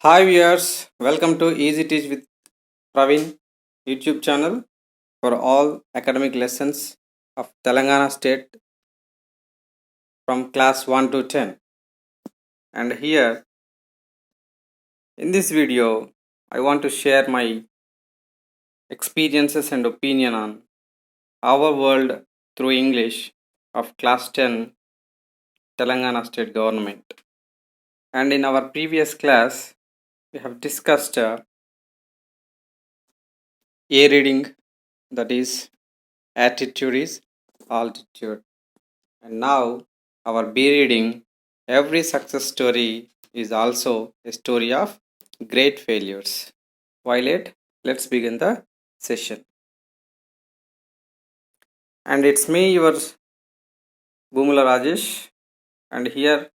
Hi viewers, welcome to Easy Teach with Praveen YouTube channel for all academic lessons of Telangana State from class 1 to 10. And here in this video, I want to share my experiences and opinion on our world through English of class 10 Telangana State Government. And in our previous class, we have discussed A reading, that is attitude is altitude. And now, our B reading, every success story is also a story of great failures. Violet, let's begin the session. And it's me, your Bhumula Rajesh, and here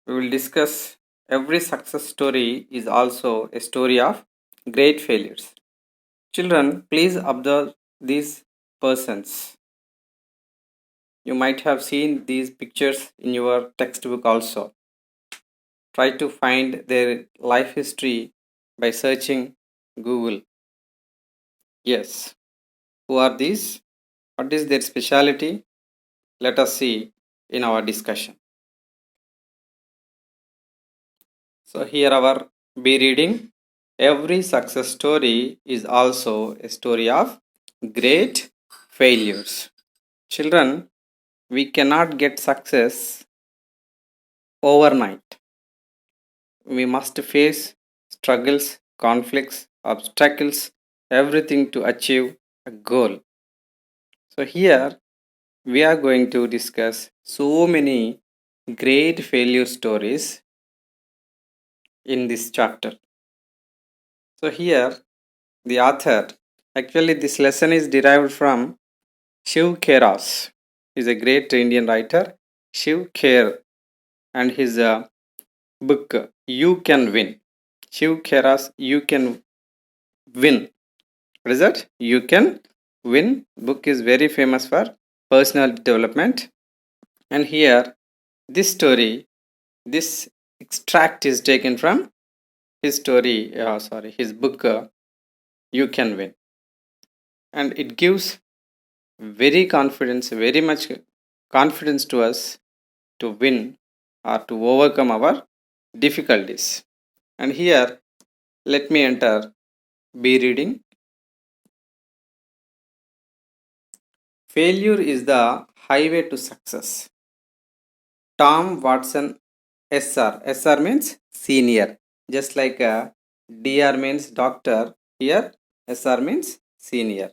we will discuss every success story is also a story of great failures. Children, please observe these persons. You might have seen these pictures in your textbook also. Try to find their life history by searching Google. Yes. Who are these? What is their speciality? Let us see in our discussion. So here our B reading. Every success story is also a story of great failures. Children, we cannot get success overnight. We must face struggles, conflicts, obstacles, everything to achieve a goal. So, here we are going to discuss so many great failure stories in this chapter. So, here the author, actually, this lesson is derived from Shiv Kheras. He's a great Indian writer, Shiv Kher, and his book You Can Win. Shiv Kheras, You Can Win. What is that? You Can Win. Book is very famous for personal development. And here, this story, this extract is taken from his story, his book, You Can Win. And it gives very much confidence to us to win or to overcome our difficulties. And here, let me enter B reading. Failure is the highway to success. Tom Watson SR. SR means senior. Just like DR means doctor, here SR means senior.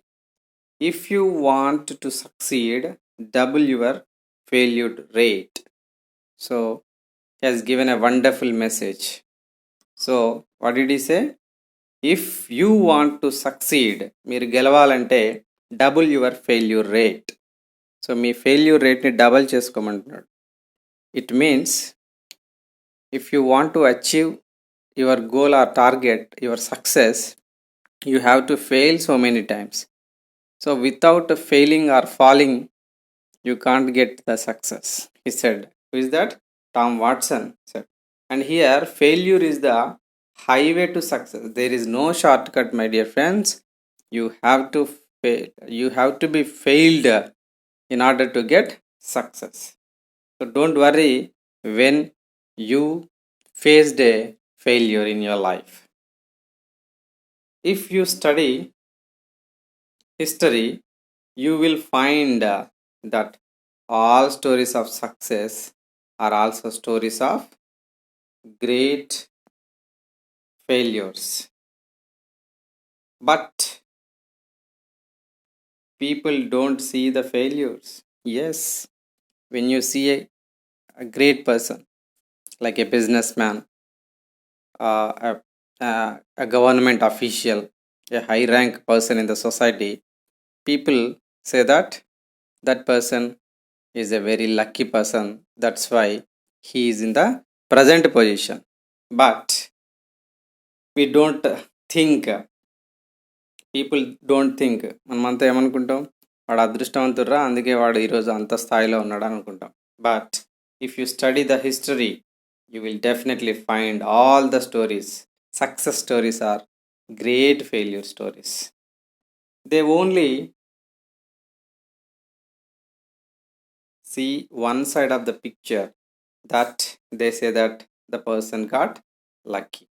If you want to succeed, double your failure rate. So, he has given a wonderful message. So, what did he say? If you want to succeed, మీరు గెలవాలంటే double your failure rate. So మీ failure రేట్ని double చేసుకోమంటున్నాడు. It means if you want to achieve your goal or target, your success, you have to fail so many times. So without failing or falling, you can't get the success, he said. Who is that? Tom Watson said. And here failure is the highway to success. There is no shortcut, my dear friends. You have to fail, you have to be failed in order to get success. So don't worry when you faced a failure in your life. If you study history, you will find that all stories of success are also stories of great failures. But people don't see the failures. Yes, when you see a great person like a businessman, uh, a government official, a high rank person in the society, people say that that person is a very lucky person. That's why he is in the present position. But we don't think, people don't think, మనమంతా ఏమనుకుంటాం, వాడు అదృష్టవంతుర్రా అందుకే వాడు ఈరోజు అంత స్థాయిలో ఉన్నాడు అనుకుంటాం. But if you study the history, you will definitely find all the stories. Success stories are great failure stories. They only see one side of the picture, that they say that the person got lucky.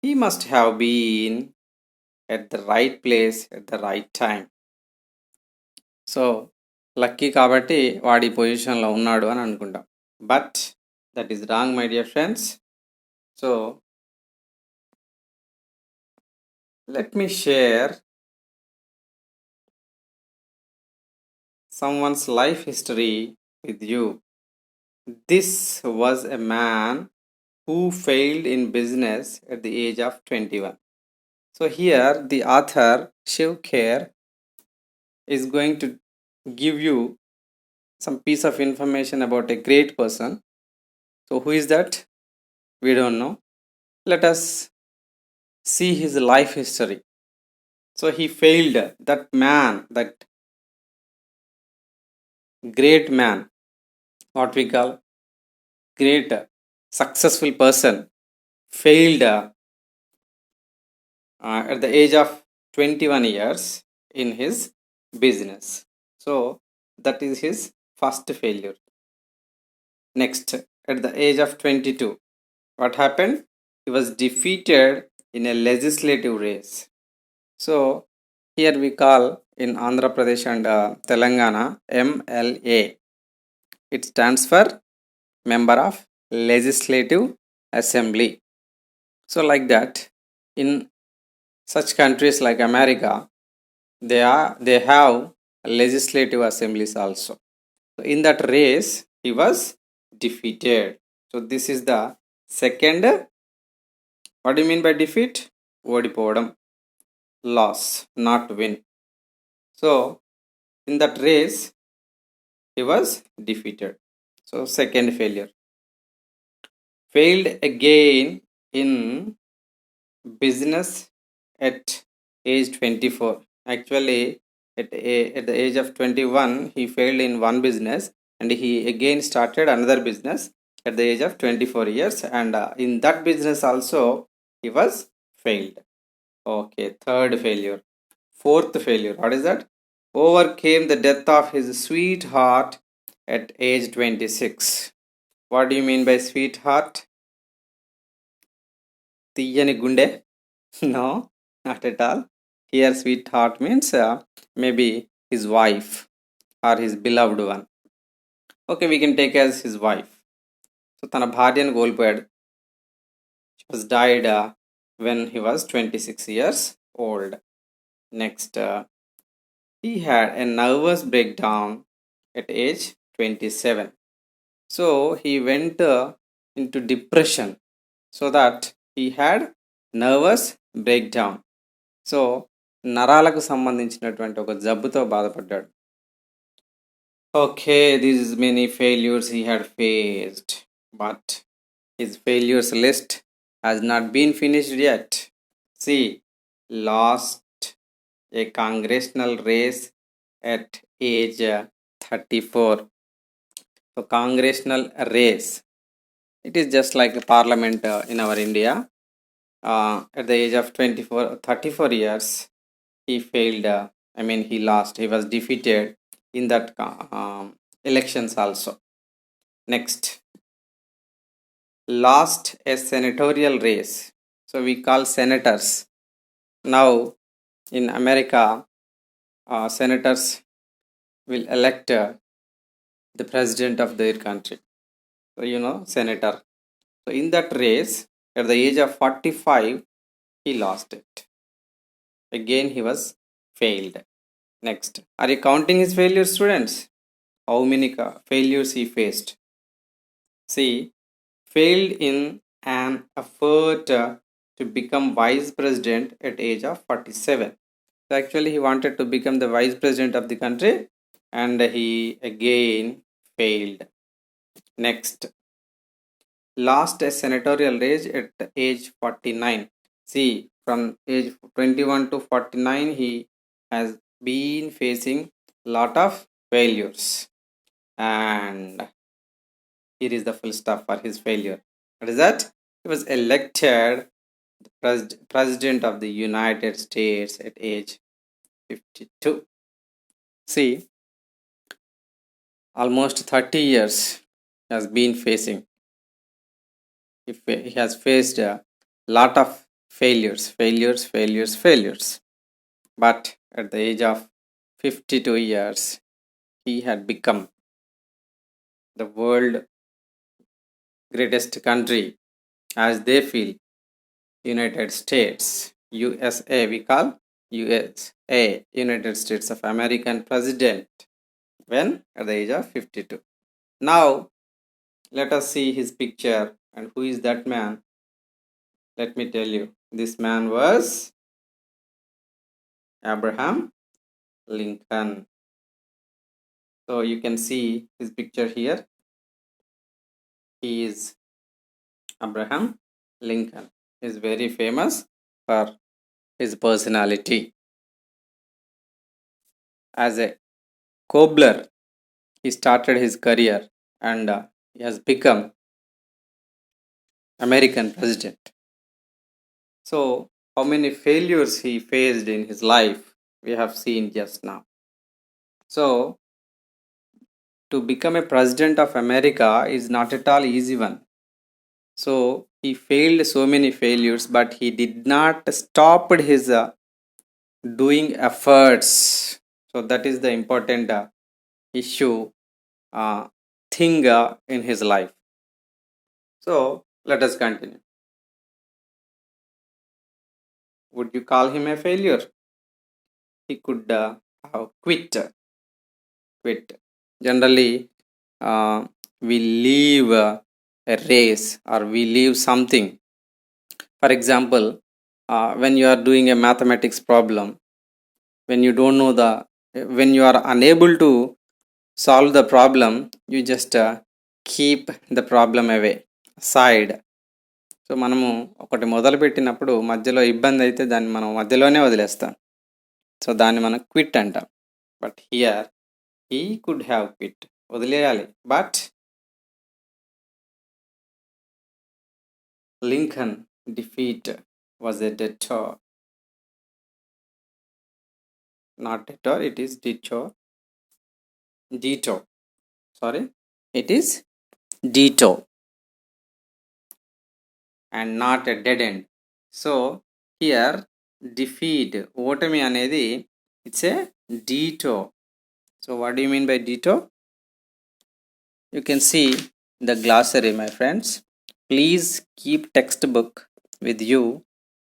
He must have been at the right place at the right time. So lucky కాబట్టి వాడి పొజిషన్లో ఉన్నాడు అని అనుకుంటాం. But that is wrong my dear friends. So let me share someone's life history with you. This was a man who failed in business at the age of 21. So here the author Shiv Kher is going to give you some piece of information about a great person. So who is that? We don't know. Let us see his life history. So he failed. That man, that great man, what we call great successful person, failed at the age of 21 years in his business. So that is his first failure. Next, at the age of 22, what happened? He was defeated in a legislative race. So here we call in Andhra Pradesh and Telangana MLA. It stands for Member of Legislative Assembly. So like that, in such countries like America, they have legislative assemblies also. So in that race, he was defeated. So this is the second. What do you mean by defeat? ఓడిపోవడం, loss, not win. So in that race, he was defeated. So second failure. Failed again in business at age 24. Actually, at the age of 21, he failed in one business and he again started another business at the age of 24 years, and in that business also he was failed. Okay, third failure. Fourth failure, what is that? Overcame the death of his sweetheart at age 26. What do you mean by sweetheart? Tiyani gunde? No, not at all. Here sweetheart means maybe his wife or his beloved one. Okay, we can take as his wife. So తన భార్యను కోల్పోయాడు. She was died when he was 26 years old. Next, he had a nervous breakdown at age 27. So he went into depression, so that he had nervous breakdown. So నరాలకు సంబంధించినటువంటి ఒక జబ్బుతో బాధపడ్డాడు. Okay, these many failures he had faced, but his failures list has not been finished yet. See, lost a congressional race at age 34. So congressional race, it is just like a parliament in our India. At the age of 34 years, he failed. He lost. He was defeated in that elections also. Next, lost a senatorial race. So we call senators. Now in America, senators will elect the president of their country. So senator. So in that race, at the age of 45, he lost it. Again, he was failed. Next, are you counting his failures, students? How many failures he faced? See, failed in an effort to become vice president at age of 47. So actually, he wanted to become the vice president of the country, and he again failed. Next, lost a senatorial race at age 49. See, from age 21 to 49, he has been facing lot of failures, and here is the full stop for his failure. What is that? He was elected President of the United States at age 52. See, almost 30 years has been facing. He has faced a lot of failures. But at the age of 52 years, he had become the world greatest country as they feel. United States, USA, we call USA, United States of American president, when at the age of 52. Now, let us see his picture. And who is that man? Let me tell you. This man was Abraham Lincoln. So you can see his picture here. He is Abraham Lincoln. He is very famous for his personality. As a cobbler, he started his career and he has become American president. So, how many failures he faced in his life, we have seen just now. So, to become a president of America is not at all easy one. So, he failed so many failures, but he did not stop his doing efforts. So, that is the important issue thing in his life. So, let us continue. Would you call him a failure? He could have quit. Generally, we leave a race or we leave something. For example, when you are doing a mathematics problem, when you don't know when you are unable to solve the problem, you just keep the problem away, aside. So మనము ఒకటి మొదలుపెట్టినప్పుడు మధ్యలో ఇబ్బంది అయితే దాన్ని మనం మధ్యలోనే వదిలేస్తాం. సో దాన్ని మనం క్విట్ అంటాం. But here he could have quit, వదిలేయాలి. But Lincoln defeat was a detour. Not detour, it is detour. Sorry, it is detour and not a dead end. So here defeat, ఓటమి అనేది it's a detour. So what do you mean by detour? You can see the glossary, my friends. Please keep textbook with you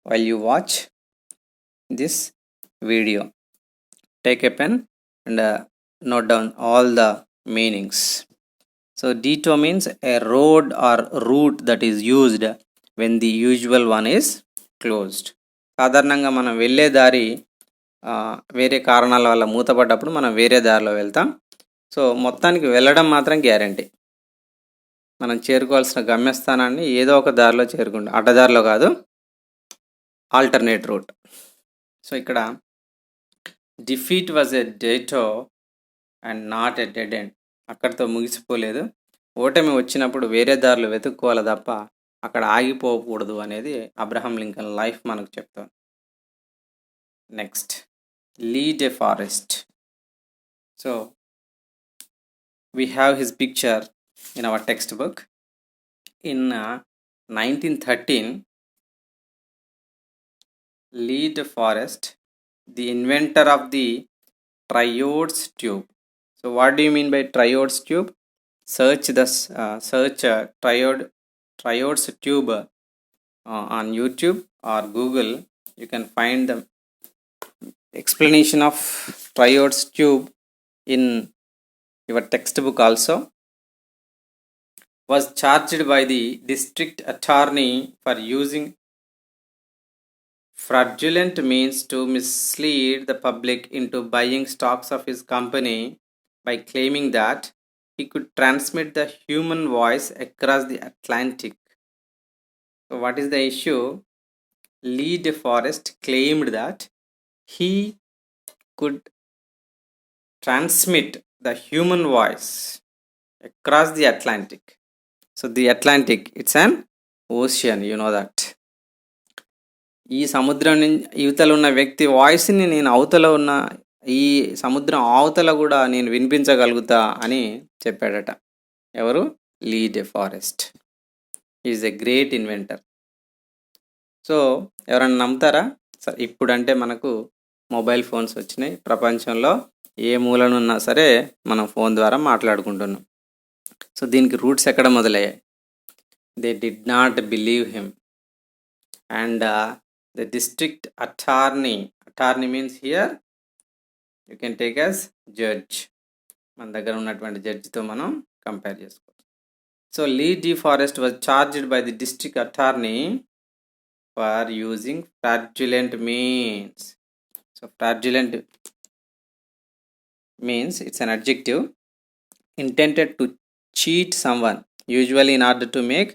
while you watch this video. Take a pen and note down all the meanings. So detour means a road or route that is used when the usual one is closed. సాధారణంగా మనం వెళ్ళే దారి వేరే కారణాల వల్ల మూతపడ్డప్పుడు మనం వేరే దారిలో వెళ్తాం. సో మొత్తానికి వెళ్ళడం మాత్రం గ్యారంటీ. మనం చేరుకోవాల్సిన గమ్యస్థానాన్ని ఏదో ఒక దారిలో చేరుకుంటాం, అడ్డదారిలో కాదు, ఆల్టర్నేట్ రూట్. సో ఇక్కడ defeat was a detour and not a dead end. అక్కడితో ముగిసిపోలేదు. ఓటమి వచ్చినప్పుడు వేరే దారులు వెతుక్కోవాలి తప్ప అక్కడ ఆగిపోకూడదు అనేది అబ్రహం లింకన్ లైఫ్ మనకు చెప్తాం. Next, lead a forest. So we have his picture in our textbook. In 1913, Lee De Forest, the inventor of the triodes tube. So what do you mean by triodes tube? Search triodes tube on YouTube or Google. You can find the explanation of triodes tube in your textbook also. Was charged by the district attorney for using fraudulent means to mislead the public into buying stocks of his company by claiming that he could transmit the human voice across the Atlantic. So what is the issue? Lee De Forest claimed that he could transmit the human voice across the Atlantic. So the Atlantic, it's an ocean, you know that. ఈ సముద్రం ఇవతల ఉన్న వ్యక్తి వాయిస్ని నేను అవతల ఉన్న ఈ సముద్రం అవతల కూడా నేను వినిపించగలుగుతా అని చెప్పాడట. ఎవరు? Lee De Forest. Is a great inventor. So ఎవరన్నా నమ్ముతారా? సరే, ఇప్పుడంటే మనకు మొబైల్ ఫోన్స్ వచ్చినాయి. ప్రపంచంలో ఏ మూలనున్నా సరే మనం ఫోన్ ద్వారా మాట్లాడుకుంటున్నాం. సో దీనికి రూట్స్ ఎక్కడ మొదలయ్యాయి? They did not believe him. And the district attorney means here you can take as judge. మన దగ్గర ఉన్నటువంటి జడ్జితో మనం కంపేర్ చేసుకోవచ్చు. So Lee De Forest was charged by the district attorney for using fraudulent means. So fraudulent means it's an adjective intended to cheat someone, usually in order to make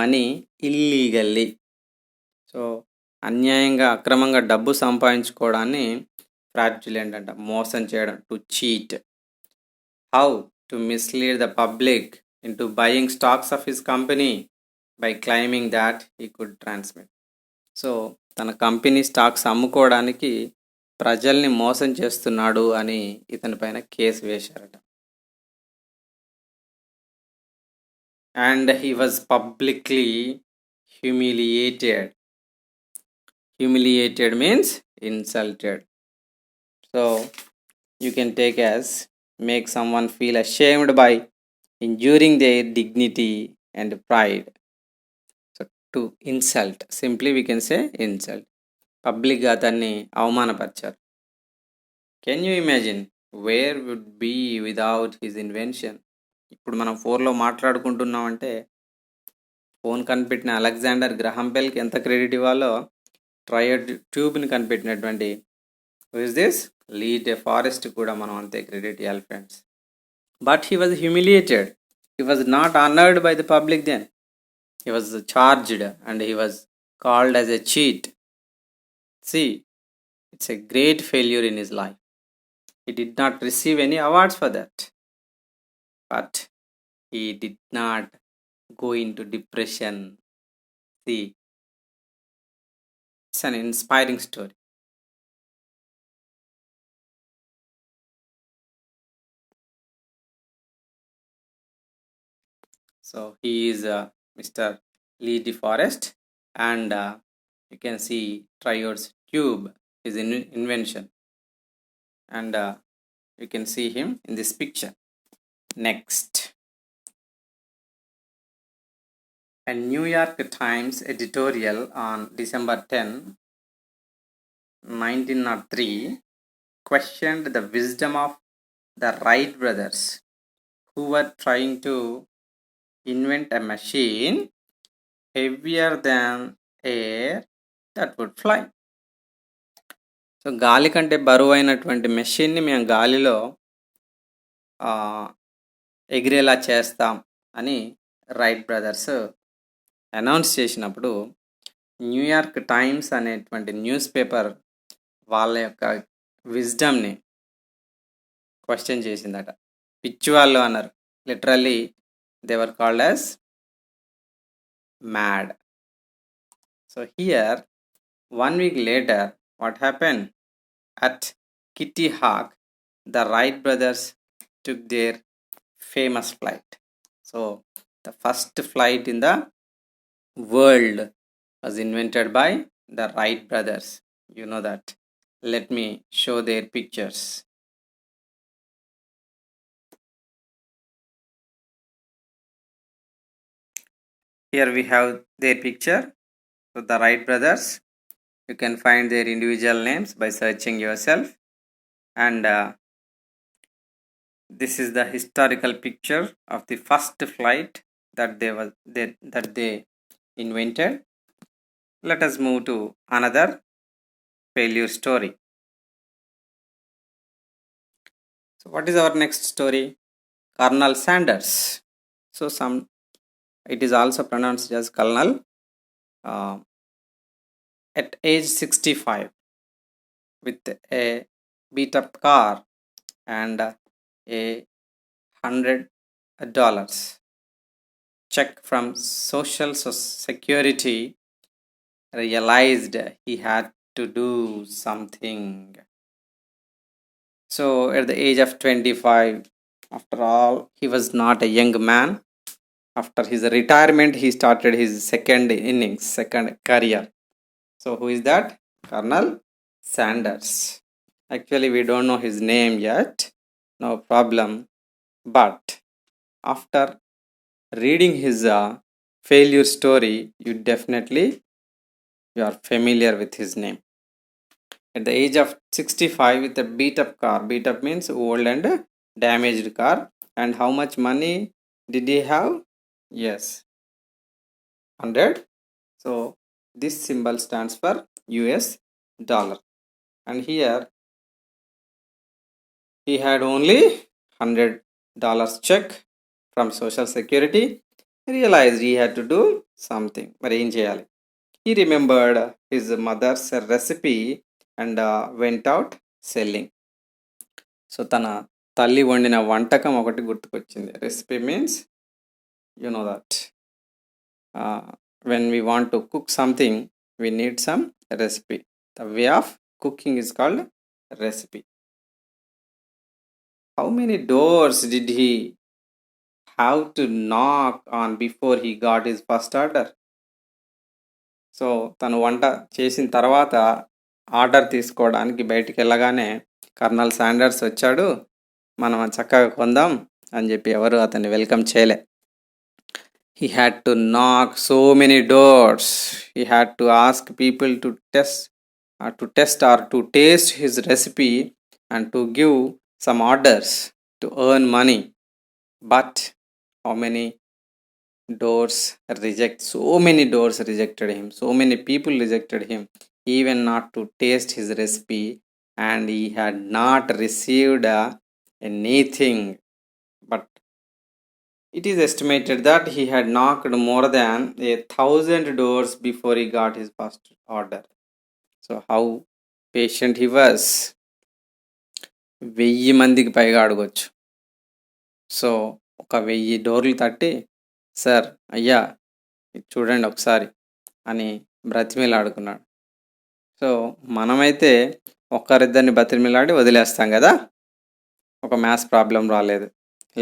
money illegally. So అన్యాయంగా అక్రమంగా డబ్బు సంపాదించుకోవడాన్ని fraudulent అంట, మోసం చేయడం, to cheat. How? To mislead the public into buying stocks of his company by claiming that he could transmit. So తన company stocks అమ్ముకోవడానికి ప్రజల్ని మోసం చేస్తున్నాడు అని ఇతని పైన కేసు వేశారట. And he was publicly humiliated. Humiliated means insulted. So you can take as make someone feel ashamed by injuring their dignity and pride. So to insult, simply we can say insult. Public గా అతన్ని అవమానపరిచారు. Can you imagine where would be without his invention? ఇప్పుడు మనం ఫోన్లో మాట్లాడుకుంటున్నామంటే phone కనిపెట్టిన Alexander Graham బెల్కి ఎంత credit ఇవ్వాలో triode ట్యూబ్ని కనిపెట్టినటువంటి is this Lee De Forest కూడా మనం అంతే క్రెడిట్ ఇవ్వాలి friends. But he was humiliated. He was not honoured by the public then. He was charged and he was called as a cheat. See, it's a great failure in his life. He did not receive any awards for that. But he did not go into depression. See, it's an inspiring story. So he is Mr. Lee DeForest, and you can see Triod's tube, his invention, and you can see him in this picture. Next, a New York Times editorial on December 10, 1903 questioned the wisdom of the Wright brothers, who were trying to invent a machine heavier than air that would fly. So గాలి కంటే బరువు అయినటువంటి మెషిన్ని మేము గాలిలో ఎగిరేలా చేస్తాం అని right brothers announce చేసినప్పుడు New York times అనేటువంటి న్యూస్ పేపర్ వాళ్ళ యొక్క విజ్డమ్ని క్వశ్చన్ చేసిందట. పిచ్చి వాళ్ళు అన్నారు. Literally they were called as mad. So here, 1 week later, what happened? At Kitty Hawk, the Wright brothers took their famous flight. So the first flight in the world was invented by the Wright brothers. You know that. Let me show their pictures. Here we have their picture. So the Wright brothers, you can find their individual names by searching yourself, and this is the historical picture of the first flight that they invented. Let us move to another failure story. So what is our next story? Colonel Sanders. So it is also pronounced as Colonel. At age 65, with a beat up car and $100, check from Social Security, realized he had to do something. So, at the age of 25, after all, he was not a young man. After his retirement, he started his second innings, second career. So, who is that? Colonel Sanders. Actually, we don't know his name yet. No problem. But after reading his failure story, you are familiar with his name. At the age of 65, with a beat up car, beat up means old and damaged car. And how much money did he have? Yes, 100. So this symbol stands for US dollar. And here he had only $100 check from Social Security. He realized he had to do something. మరి ఏం చేయాలి? He remembered his mother's recipe and went out selling. So తన తల్లి వండిన వంటకం ఒకటి గుర్తుకొచ్చింది. Recipe means you know that when we want to cook something, we need some recipe. The way of cooking is called recipe. How many doors did he have to knock on before he got his first order? So తను వంట చేసిన తర్వాత order తీసుకోవడానికి బయటికి వెళ్ళగానే colonel Sanders వచ్చాడు. మనం చక్కగా కొందాం అని చెప్పి ఎవరు అతన్ని వెల్కమ్ చేయలే. He had to knock so many doors. He had to ask people to test or to taste his recipe and to give some orders to earn money. But how many doors so many doors rejected him. So many people rejected him, even not to taste his recipe, and he had not received anything. But it is estimated that he had knocked more than 1,000 doors before he got his first order. So how patient he was. 1000 మందికి పైగా అడగొచ్చు. So ఒక 1000 డోర్లు తట్టి, sir అయ్యా ఇది చూడండి ఒకసారి అని బ్రతిమిలాడుకున్నాడు. సో మనమైతే ఒక్కరిద్దరిని బ్రతిమిలాడి వదిలేస్తాం కదా. ఒక మ్యాథ్స్ ప్రాబ్లం రాలేదు,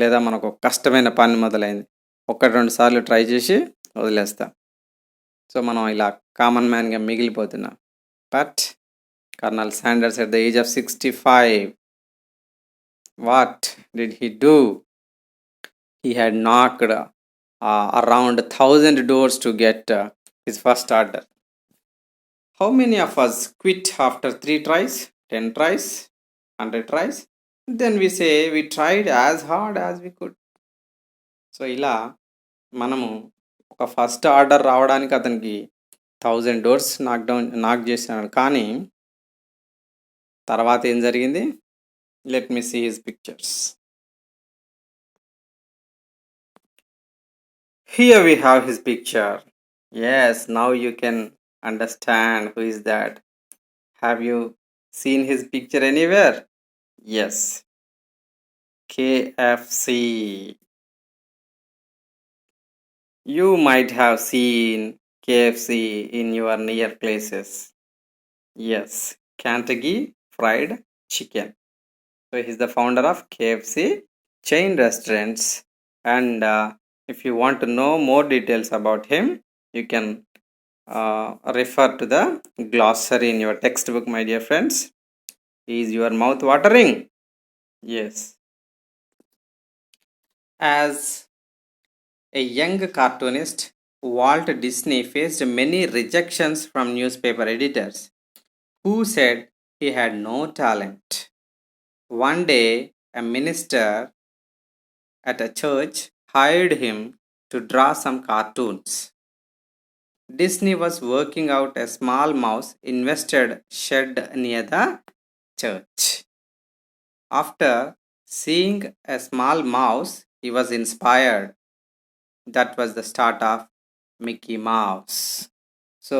లేదా మనకు కష్టమైన పని మొదలైంది, 1-2 సార్లు ట్రై చేసి వదిలేస్తాం. సో మనం ఇలా కామన్ మ్యాన్గా మిగిలిపోతున్నాం. But Colonel Sanders at the age of 65, what did he do? He had knocked around 1,000 doors to get his first order. How many of us quit after 3 tries, 10 tries, 100 tries? Then we say we tried as hard as we could. So ఇలా మనము ఒక first order రావడానికి అతనికి 1000 doors నాక్ చేసినాడు. కానీ తర్వాత ఏం జరిగింది? Let me see his pictures. Here we have his picture. Yes, now you can understand who is that. Have you seen his picture anywhere? Yes. KFC. You might have seen KFC in your near places. Yes, Kentucky Fried Chicken. So he's the founder of KFC chain restaurants. And if you want to know more details about him, you can refer to the glossary in your textbook, my dear friends. Is your mouth watering? Yes. As a young cartoonist, Walt Disney faced many rejections from newspaper editors who said he had no talent. One day, a minister at a church hired him to draw some cartoons. Disney was working out a small mouse invested shed near the church. After seeing a small mouse, he was inspired. That was the start of Mickey Mouse. So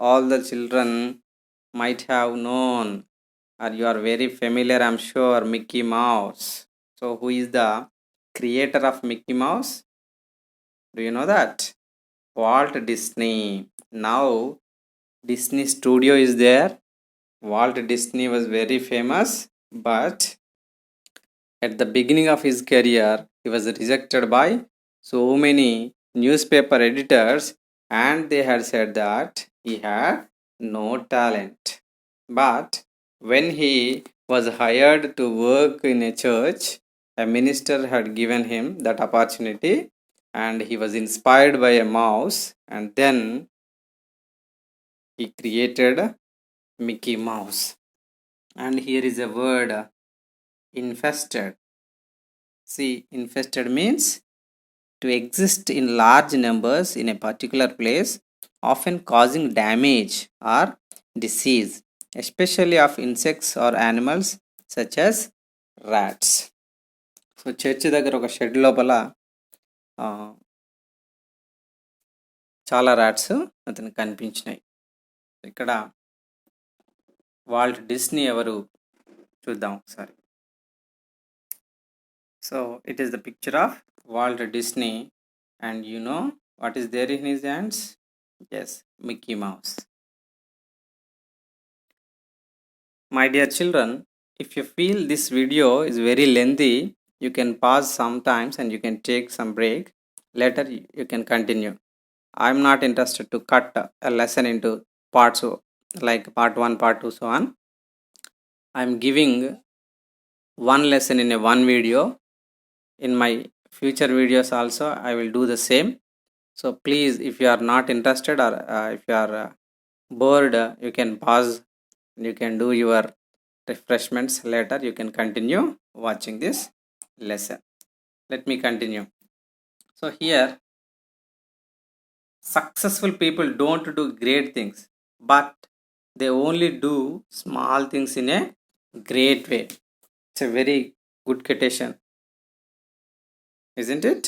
all the children might have known, or you are very familiar, I'm sure, Mickey Mouse. So who is the creator of Mickey Mouse? Do you know that? Walt Disney. Now Disney Studio is there. Walt Disney was very famous, but at the beginning of his career, he was rejected by so many newspaper editors, and they had said that he had no talent. But when he was hired to work in a church, a minister had given him that opportunity, and he was inspired by a mouse, and then he created Mickey Mouse. And here is a word, infested. See, infested means to exist in large numbers in a particular place, often causing damage or disease, especially of insects or animals such as rats. So church దగ్గర ఒక shed లోపల ఆ, చాలా rats అతనికి కనిపించినాయి. ఇక్కడ Walt Disney ఎవరు చూద్దాం ఒకసారి. So it is the picture of Walt Disney, and you know what is there in his hands? Yes, Mickey Mouse. My dear children, if you feel this video is very lengthy, you can pause sometimes and you can take some break. Later you can continue. I'm not interested to cut a lesson into parts like part 1, part 2, so on. I'm giving one lesson in a one video. In my future videos also I will do the same. So please, if you are not interested or if you are bored, you can pause. You can do your refreshments. Later you can continue watching this lesson. Let me continue. So here, successful people don't do great things, but they only do small things in a great way. It's a very good quotation, isn't it?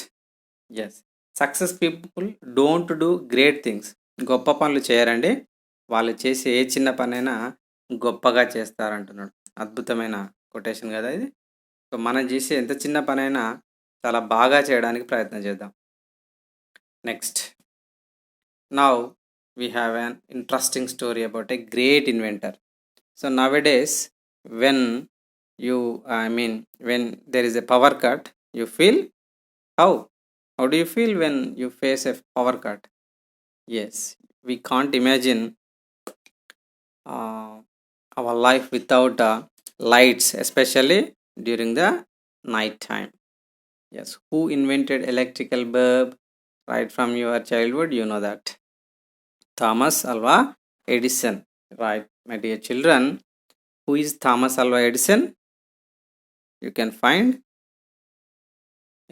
Yes. Success people don't do great things. గొప్ప పనులు చేయరండి, వాళ్ళు చేసే ఏ చిన్న పనైనా గొప్పగా చేస్తారంటున్నాడు. అద్భుతమైన quotation కదా ఇది. సో మనం చేసే ఎంత చిన్న పనైనా చాలా బాగా చేయడానికి ప్రయత్నం చేద్దాం. Next, now we have an interesting story about a great inventor. So nowadays when when there is a power cut, you feel how? How do you feel when you face a power cut? Yes, we can't imagine uh, our life without lights, especially during the night time. Yes, who invented electrical bulb? Right from your childhood, you know that. Thomas Alva Edison. Right, my dear children. Who is Thomas Alva Edison? You can find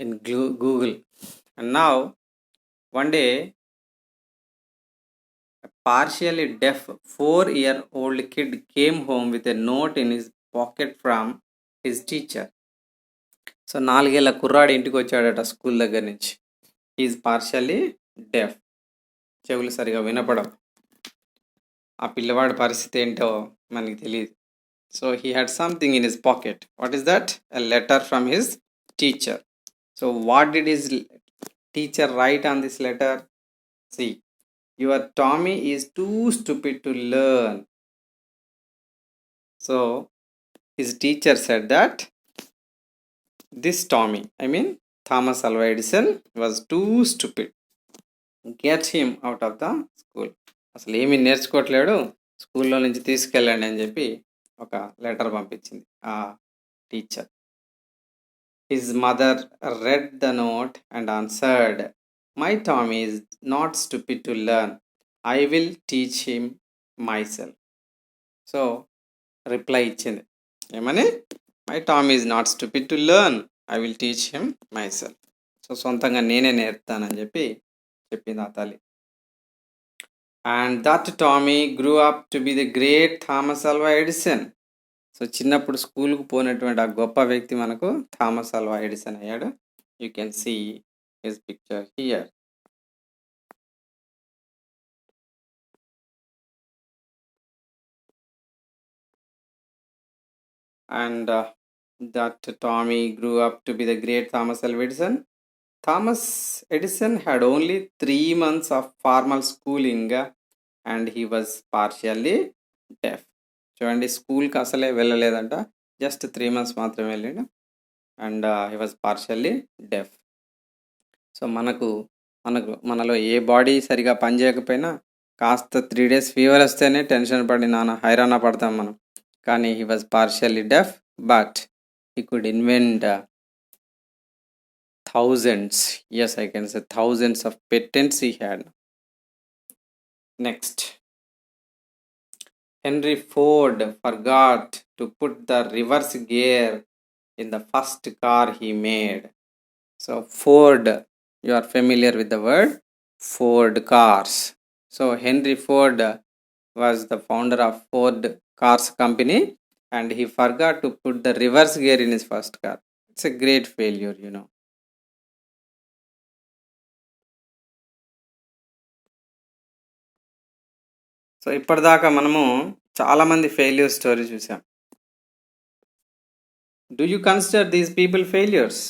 in Google. And now, one day, a partially deaf 4-year-old kid came home with a note in his pocket from his teacher. So 4 ఏళ్ల కుర్రాడు ఇంటికి వచ్చాడట school దగ్గర నుంచి. Is partially డెఫ్, చెవులు సరిగా వినపడవు. ఆ పిల్లవాడి పరిస్థితి ఏంటో మనకి తెలియదు. So he had something in his pocket. What is that? A letter from his teacher. So what did his teacher right on this letter? See, your Tommy is too stupid to learn. So his teacher said that this Tommy, Thomas Alva Edison, was too stupid. Get him out of the school. అసలు ఏమీ నేర్చుకోవట్లేడు, స్కూల్లో నుంచి తీసుకెళ్ళండి అని చెప్పి ఒక letter పంపించింది ఆ teacher. His mother read the note and answered, my Tommy is not stupid to learn, I will teach him my self. So reply ఇచ్చింది ఏమని? My Tommy is not stupid to learn, I will teach him my self. So సొంతంగా నేనే నేర్పుతానని చెప్పి చెప్పింది ఆ తల్లి. And that Tommy grew up to be the great Thomas Alva Edison. So చిన్నప్పుడు స్కూల్కు పోయినటువంటి ఆ గొప్ప వ్యక్తి మనకు థామస్ అల్వా ఎడిసన్ అయ్యాడు. You can see his picture here. And that Tommy grew up to be the great Thomas Alva Edison. Thomas Edison had only 3 months of formal schooling and he was partially deaf. చూడండి, స్కూల్కి అసలే వెళ్ళలేదంట, just 3 months మాత్రమే వెళ్ళాడు, and he was partially deaf. So మనలో ఏ body సరిగా పనిచేయకపోయినా కాస్త 3 days fever వస్తేనే tension పడి హైరాణ పడతాం మనం. కానీ he was partially deaf, but he could invent thousands, yes, I can say thousands of patents he had. Next, Henry Ford forgot to put the reverse gear in the first car he made. So Ford, you are familiar with the word Ford cars. So Henry Ford was the founder of Ford cars company, and he forgot to put the reverse gear in his first car. It's a great failure, you know. So ఇప్పటిదాకా మనము చాలామంది failure story చూసాం. Do you consider these people failures?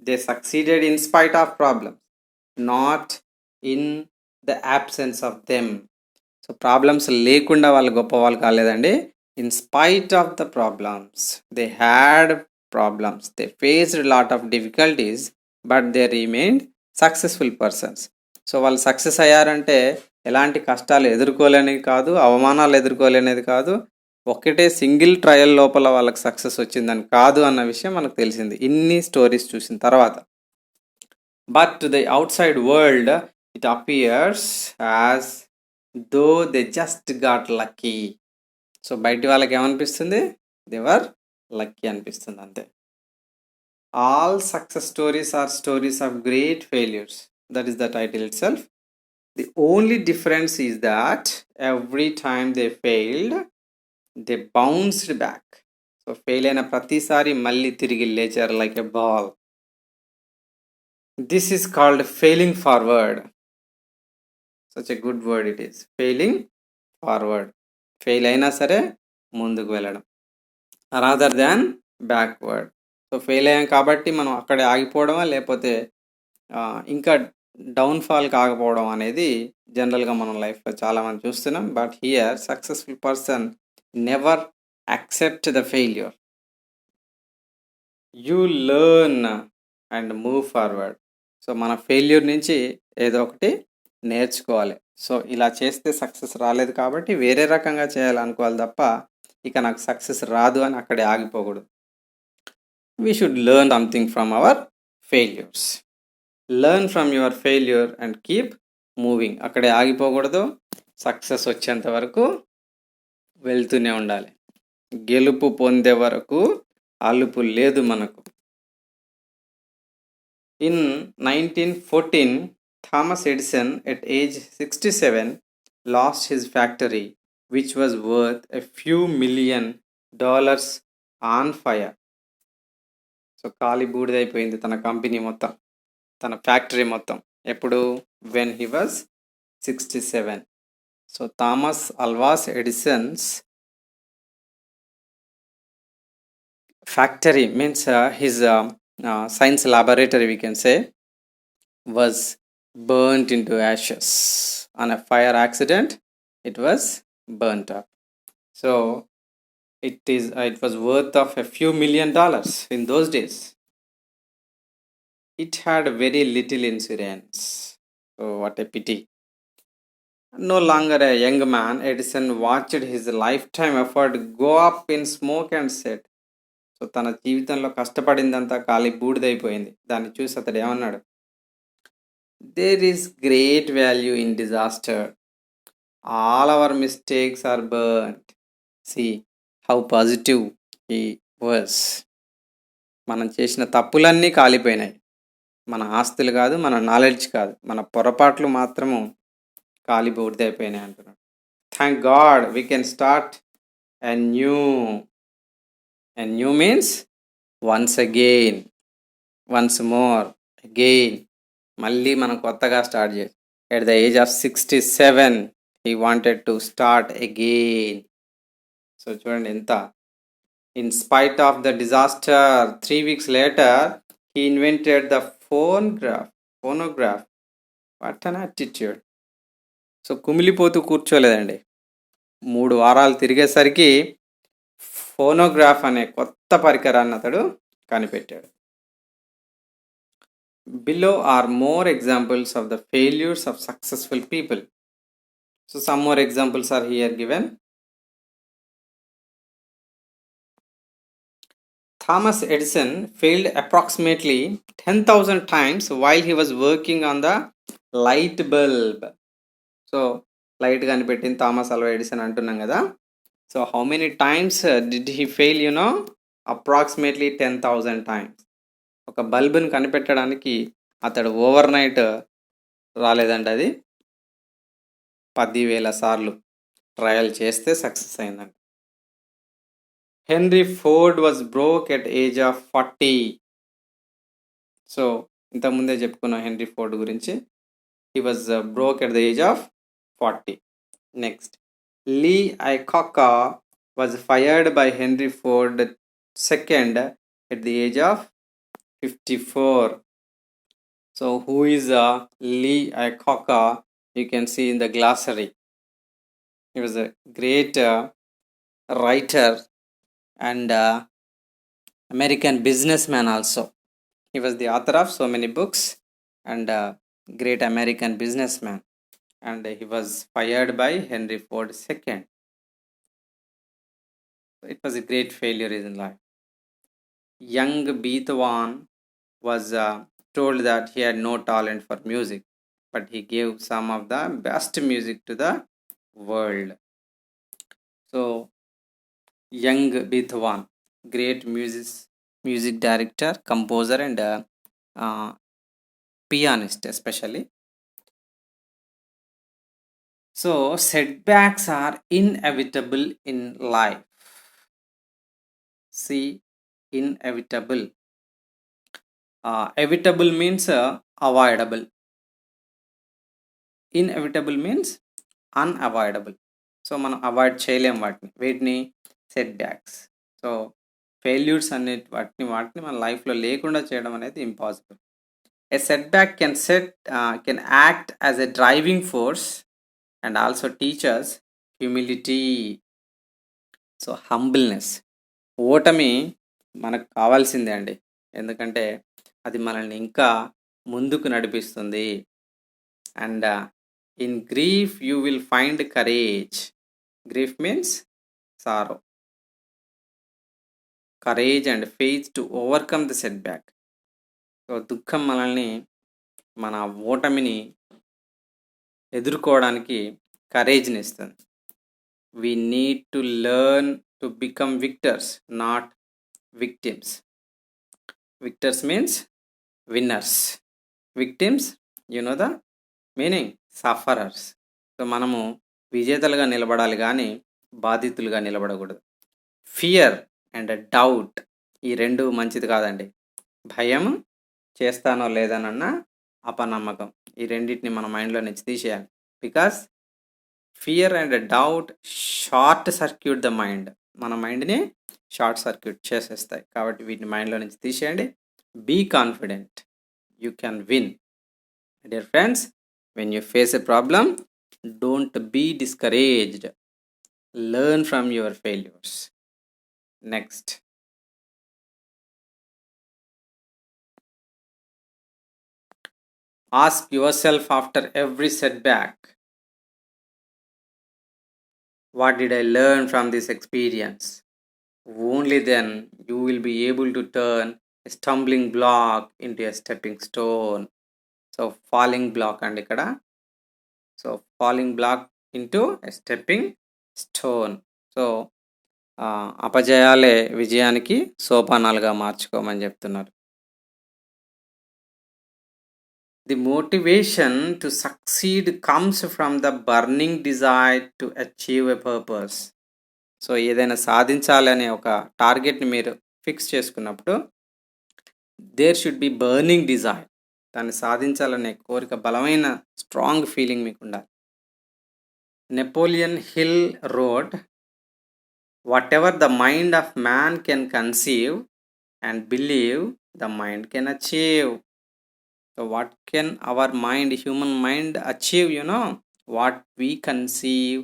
They succeeded in spite of problems, not in the absence of them. So problems లేకుండా వాళ్ళు గొప్ప వాళ్ళు కాలేదండి. In spite of the problems, they had problems, they faced lot of difficulties, but they remained successful persons. So వాళ్ళు success అయ్యారంటే ఎలాంటి కష్టాలు ఎదుర్కోలేనిది కాదు, అవమానాలు ఎదుర్కోలేనిది కాదు, ఒకటే సింగిల్ ట్రయల్ లోపల వాళ్ళకి సక్సెస్ వచ్చిందని కాదు అన్న విషయం మనకు తెలిసింది ఇన్ని స్టోరీస్ చూసిన తర్వాత. But to the outside world it appears as though they just got lucky. So బయటి వాళ్ళకి ఏమనిపిస్తుంది? దే వర్ లక్కీ అనిపిస్తుంది, అంతే. All success stories are stories of great failures. That is the title itself. The only difference is that every time they failed, they bounced back. So fail అయిన ప్రతిసారి మళ్ళీ తిరిగి లేచారు like a ball. This is called failing forward. Such a good word it is. Failing forward. Fail అయినా సరే ముందుకు వెళ్ళడం, rather than backward. So fail అయ్యాం కాబట్టి మనం అక్కడే ఆగిపోవడమా, లేకపోతే ఇంకా డౌన్ఫాల్ కాకపోవడం అనేది జనరల్గా మనం లైఫ్లో చాలామంది చూస్తున్నాం. But here successful person never accept the failure. You learn and move forward. So మన ఫెయిల్యూర్ నుంచి ఏదో ఒకటి నేర్చుకోవాలి. సో ఇలా చేస్తే సక్సెస్ రాలేదు కాబట్టి వేరే రకంగా చేయాలనుకోవాలి తప్ప ఇక నాకు సక్సెస్ రాదు అని అక్కడే ఆగిపోకూడదు. We should learn something from our failures. Learn from your failure and keep moving. అక్కడే ఆగిపోకూడదు, సక్సెస్ వచ్చేంత వరకు వెళ్తూనే ఉండాలి. గెలుపు పొందే వరకు అలుపు లేదు మనకు. In 1914, Thomas Edison at age 67 lost his factory which was worth a few $million on fire. So ఖాళీ బూడిదైపోయింది తన కంపెనీ మొత్తం, తన ఫ్యాక్టరీ మొత్తం. ఎప్పుడు? When he was 67. So Thomas Alva Edison's factory means his science laboratory, we can say, was burnt into ashes. On a fire accident, it was burnt up. So it was worth of a few $million in those days. It had very little insurance. Oh, what a pity. No longer a young man, Edison watched his lifetime effort go up in smoke and said, so తన జీవితంలో కష్టపడిందంతా ఖాళీ బూడిదైపోయింది. దాన్ని చూసి అతడు ఏమన్నాడు? There is great value in disaster. All our mistakes are burned. See how positive he was. మనం చేసిన తప్పులన్నీ కాలిపోయినాయి. మన ఆస్తులు కాదు, మన నాలెడ్జ్ కాదు, మన పొరపాట్లు మాత్రము కాలి బూడిదైపోయినాయి అంటున్నాడు. Thank God we can start a new. And new means once again, once more, again. మళ్ళీ మనం కొత్తగా స్టార్ట్ చేయాలి. At the age of 67, he wanted to start again. So చూడండి ఎంత. In spite of the disaster, 3 weeks later, he invented the phonograph. What an attitude. So కుమిలిపోతూ కూర్చోలేదండి. 3 వారాలు తిరిగేసరికి ఫోనోగ్రాఫ్ అనే కొత్త పరికరాన్ని అతడు కనిపెట్టాడు. Below are more examples of the failures of successful people. So some more examples are here given. Thomas Edison failed approximately 10,000 times while he was working on the light bulb. So light కనిపెట్టింది Thomas Alva Edison అంటున్నాం కదా. So how many times did he fail? Approximately 10,000 times. ఒక బల్బుని కనిపెట్టడానికి అతడు over night రాలేదండి, అది 10,000 సార్లు trial చేస్తే సక్సెస్ అయిందండి. Henry Ford was broke at age of 40. So ఇంతకుముందే చెప్పుకున్నాం హెన్రీ ఫోర్డ్ గురించి. He was broke at the age of 40. Next, Lee Iacocca was fired by Henry Ford second at the age of 54. So who is Lee Iacocca? You can see in the glossary. He was a great writer and American businessman also. He was the author of so many books and great American businessman. And he was fired by Henry Ford II. It was a great failure in life. Young Beethoven was told that he had no talent for music, but he gave some of the best music to the world. So young Beethoven, great music director, composer and pianist especially. So setbacks are inevitable in life. See, inevitable. Evitable means avoidable. Inevitable means unavoidable. So మనం avoid చేయలేం వీటిని set backs. So failures అనే వాటిని మన లైఫ్లో లేకుండా చేయడం అనేది impossible. A set back can act as a driving force and also teachers humility. So humbleness, ఓటమి మనకు కావాల్సిందే అండి, ఎందుకంటే అది మనల్ని ఇంకా ముందుకు నడిపిస్తుంది. And in grief you will find courage. Grief means sorrow. Courage and faith to overcome the setback. So దుఃఖం మనల్ని, మన ఓటమిని ఎదుర్కోవడానికి కరేజ్ని ఇస్తుంది. We need to learn to become victors, not victims. Victors means winners. Victims, you know the meaning, sufferers. So మనము విజేతలుగా నిలబడాలి కానీ బాధితులుగా నిలబడకూడదు. ఫియర్ అండ్ డౌట్, ఈ రెండు మంచిది కాదండి. భయం, చేస్తానో లేదనన్న అపనమ్మకం, ఈ రెండింటిని మన మైండ్లో నుంచి తీసేయాలి. Because fear and doubt short circuit the mind, మన మైండ్ని షార్ట్ సర్క్యూట్ చేసేస్తాయి. కాబట్టి వీటిని మైండ్లో నుంచి తీసేయండి. Be confident, you can win. Dear friends, when you face a problem, don't be discouraged. Learn from your failures. Next, ask yourself after every setback, what did I learn from this experience? Only then you will be able to turn a stumbling block into a stepping stone. So falling block and ikkada, so falling block into a stepping stone. So అపజయాలే విజయానికి సోపానాలుగా మార్చుకోమని చెప్తున్నారు. The motivation to succeed comes from the burning desire to achieve a purpose. So ఏదైనా సాధించాలనే ఒక టార్గెట్ని మీరు ఫిక్స్ చేసుకున్నప్పుడు there should be burning desire. దాన్ని సాధించాలనే కోరిక, బలమైన స్ట్రాంగ్ ఫీలింగ్ మీకు ఉండాలి. Napoleon Hill wrote, whatever the mind of man can conceive and believe, the mind can achieve. So what can our mind, human mind, achieve? What we conceive,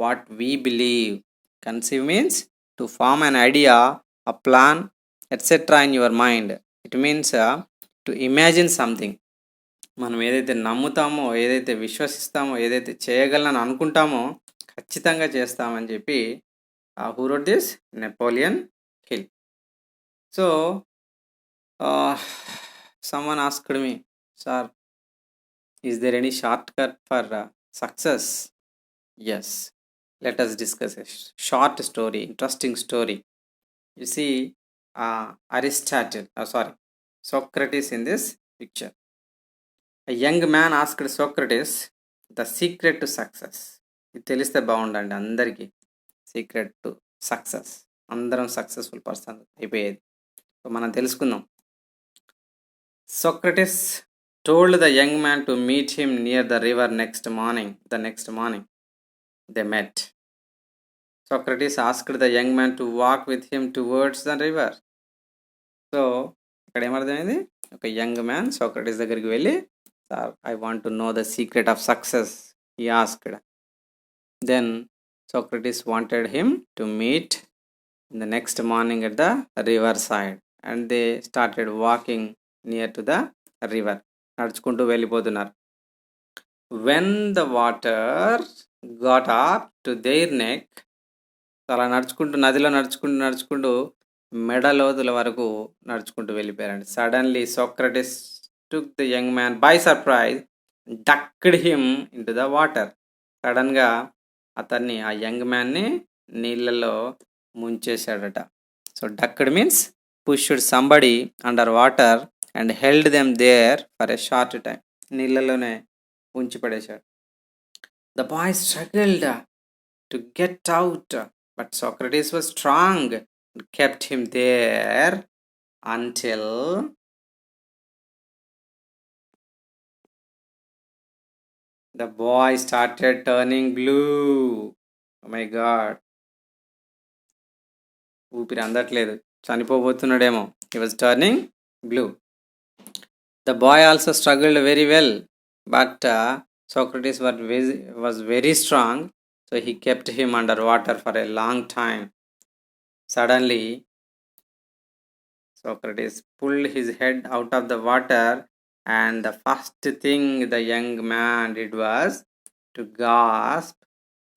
what we believe. Conceive means to form an idea, a plan, etc. in your mind. It means to imagine something. మనం ఏదైతే నమ్ముతామో, ఏదైతే విశ్వసిస్తామో, ఏదైతే చేయగలనని అనుకుంటామో ఖచ్చితంగా చేస్తామని చెప్పి who wrote this? Napoleon Hill. So someone asked me, sir, is there any shortcut for success? Yes. Let us discuss a short story, interesting story. You see, Socrates in this picture. A young man asked Socrates the secret to success. ఇది తెలిస్తే బాగుండండి అందరికీ. Secret to success, అందరం successful person అయిపోయేది. So మనం తెలుసుకుందాం. Socrates told the young man to meet him near the river next morning. The next morning they met. Socrates asked the young man to walk with him towards the river. So ఇక్కడ ఏమర్థమైంది? ఒక young man Socrates దగ్గరికి వెళ్ళి, sir, I want to know the secret of success, he asked. Then Socrates wanted him to meet in the next morning at the river side, and they started walking near to the river. నడుచుకుంటూ వెళ్ళిపోతున్నారు. When the water got up to their neck, అలా నడుచుకుంటూ నదిలో నడుచుకుంటూ మెడ లోతుల వరకు నడుచుకుంటూ వెళ్ళిపోయారండి. Suddenly Socrates took the young man by surprise, ducked him into the water. సడన్గా అతన్ని, ఆ యంగ్ మ్యాన్ని నీళ్ళలో ముంచేశాడట. So ducked means pushed somebody under water and held them there for a short time. నీళ్ళలోనే ఉంచి పడేశాడు. The boy struggled to get out, but Socrates was strong and kept him there until the boy started turning blue. Oh my God. ఊపిరి అందట్లేదు, చనిపోబోతున్నాడేమో. He was turning blue. The boy also struggled very well, but Socrates was very strong, so he kept him under water for a long time. Suddenly, Socrates pulled his head out of the water, and the first thing the young man did was to gasp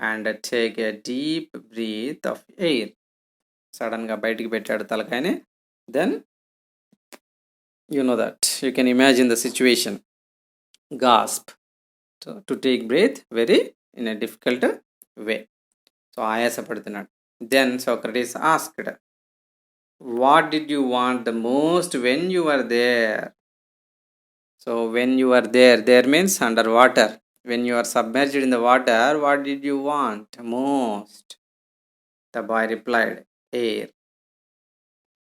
and take a deep breath of air. సడన్గా బయటికి పెట్టాడు తలకాయని. Then you know that, you can imagine the situation. Gasp, so to take breath very in a difficult way. So ఆయాసపడుతున్నాడు. Then Socrates asked, what did you want the most when you were there? So when you were there means underwater. When you are submerged in the water, what did you want most? The boy replied, air.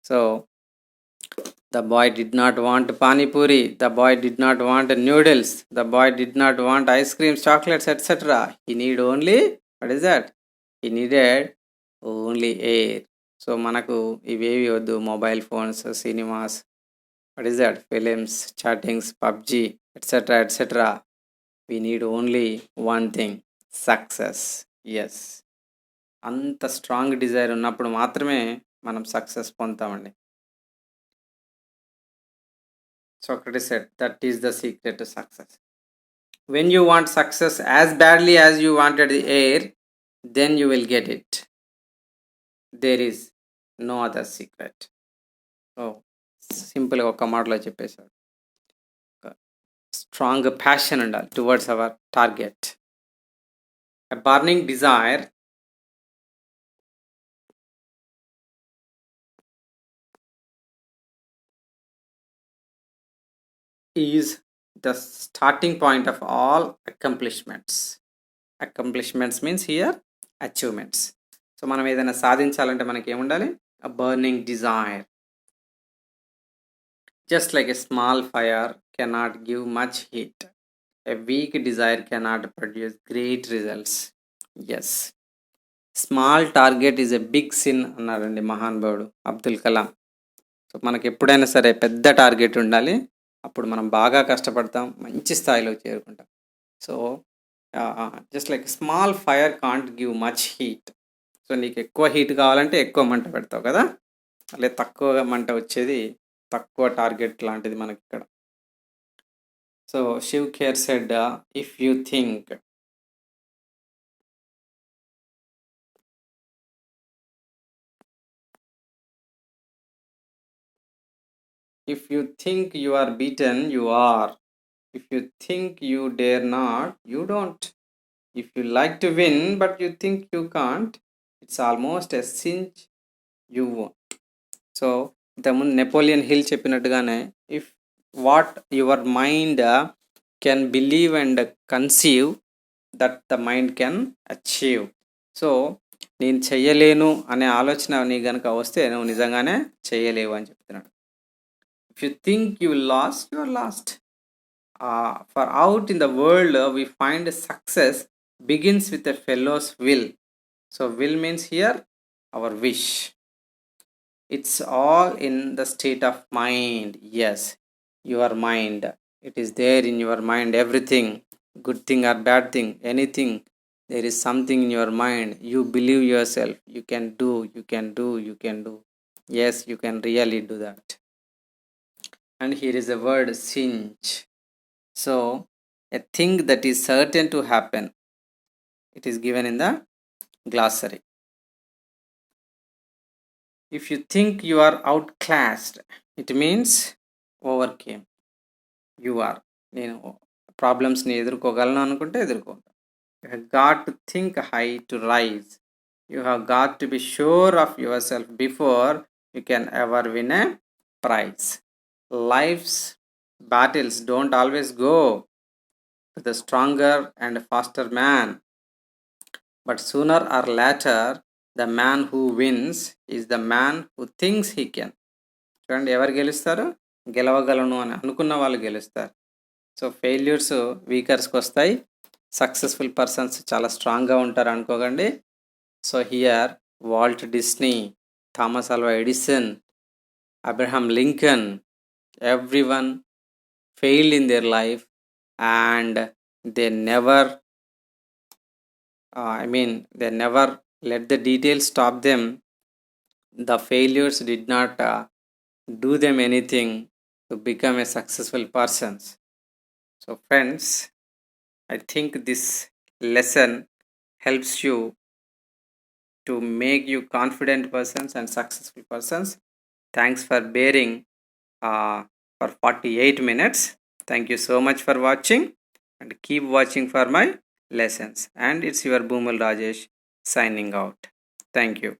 So the boy did not want pani puri, the boy did not want noodles, the boy did not want ice creams, chocolates, etc. He need only, what is that? He needed only air. So manaku ivevi oddu, mobile phones, cinemas, what is that, films, chattings, PUBG, etc. We need only one thing, success. Yes, అంత strong desire ఉన్నప్పుడు మాత్రమే మనం success పొందుతామండి. Socrates said that is the secret to success. When you want success as badly as you wanted the air, then you will get it. There is no other secret. So సింపుల్గా ఒక మాటలో చెప్పేశాడు. Strong passion ఉండాలి towards our target. A burning desire is the starting point of all accomplishments. Accomplishments means here achievements. So మనం ఏదైనా సాధించాలంటే మనకి ఏముండాలి? A burning desire. Just like a small fire cannot give much heat, a weak desire cannot produce great results. Yes, small target is a big sin అన్నారండి మహానుభావుడు Abdul Kalam. So మనకి ఎప్పుడైనా సరే పెద్ద టార్గెట్ ఉండాలి, అప్పుడు మనం బాగా కష్టపడతాం, మంచి స్థాయిలో చేరుకుంటాం. So just like small fire can't give much heat. So నీకు ఎక్కువ హీట్ కావాలంటే ఎక్కువ మంట పెడతావు కదా, అలా తక్కువగా మంట వచ్చేది తక్కువ టార్గెట్ లాంటిది మనకి ఇక్కడ. So Shiv Kher said if you think if you think you are beaten, you are. If you think you dare not, you don't. If you like to win but you think you can't, it's almost a cinch you won't. So ఇంతకుముందు Napoleon hill చెప్పినట్టుగానే if what your mind can believe and conceive that the mind can achieve. So నేను చెయ్యలేను అనే ఆలోచన నీ కనుక వస్తే నువ్వు నిజంగానే చేయలేవు అని చెప్తున్నాడు. If you think you lost, you are lost. For out in the world we find success begins with a fellow's will. So will means here our wish. It's all in the state of mind. Yes, your mind, it is there in your mind, everything, good thing or bad thing, anything, there is something in your mind. You believe yourself, you can do, you can do, you can do. Yes, you can really do that. And here is the word cinch. So a thing that is certain to happen, it is given in the glossary. If you think you are outclassed, it means overcame. You are, నేను ప్రాబ్లమ్స్ని ఎదుర్కోగలను అనుకుంటే ఎదుర్కోగలను. You have got to think high to rise. You have got to be sure of yourself before you can ever win a prize. Life's battles don't always go to the stronger and faster man, but sooner or later the man who wins is the man who thinks he can. చూడండి, ఎవరు గెలుస్తారు? గెలవగలను అని అనుకున్న వాళ్ళు గెలుస్తారు. So failures వీకర్స్కి వస్తాయి, successful persons చాలా స్ట్రాంగ్గా ఉంటారు అనుకోకండి. So here Walt Disney, Thomas Alva Edison, Abraham Lincoln, everyone failed in their life and they never they never let the details stop them. The failures did not do them anything to become a successful persons. So friends, I think this lesson helps you to make you confident persons and successful persons. Thanks for bearing for 48 minutes. Thank you so much for watching, and keep watching for my lessons. And it's your Boomal Rajesh signing out. Thank you.